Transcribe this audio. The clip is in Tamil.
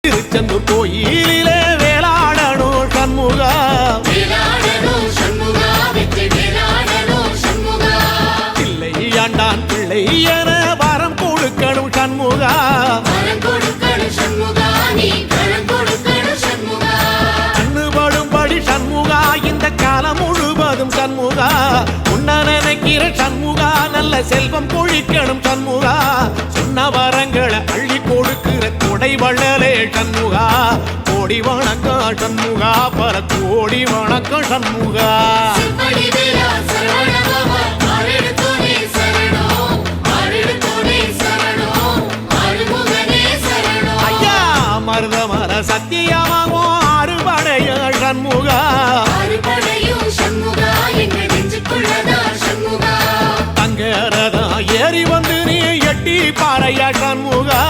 திருச்செந்தூர் கோயிலிலே வேளாடணும் சண்முகா, பிள்ளை ஆண்டான் பிள்ளை என வரம் கொடுக்கணும் சண்முகா, கண்ணுபடும்படி சண்முகா இந்த காலம் முழுவதும் சண்முகா, உன்ன நினைக்கிற சண்முகா நல்ல செல்வம் பொழிக்கணும் சண்முகா, சொன்ன வரங்களை அள்ளி கொடுக்கிற கொடை வள்ளலே சண்முகா, கோடி வணக்கம் சண்முகா, பல கோடி வணக்கம் சண்முகா. ஐயா மருதமர சத்தியமாகும் அறுபடைய சண்முகா, தங்கரதா ஏறி வந்து நீ எட்டி பாறையா சண்முகா,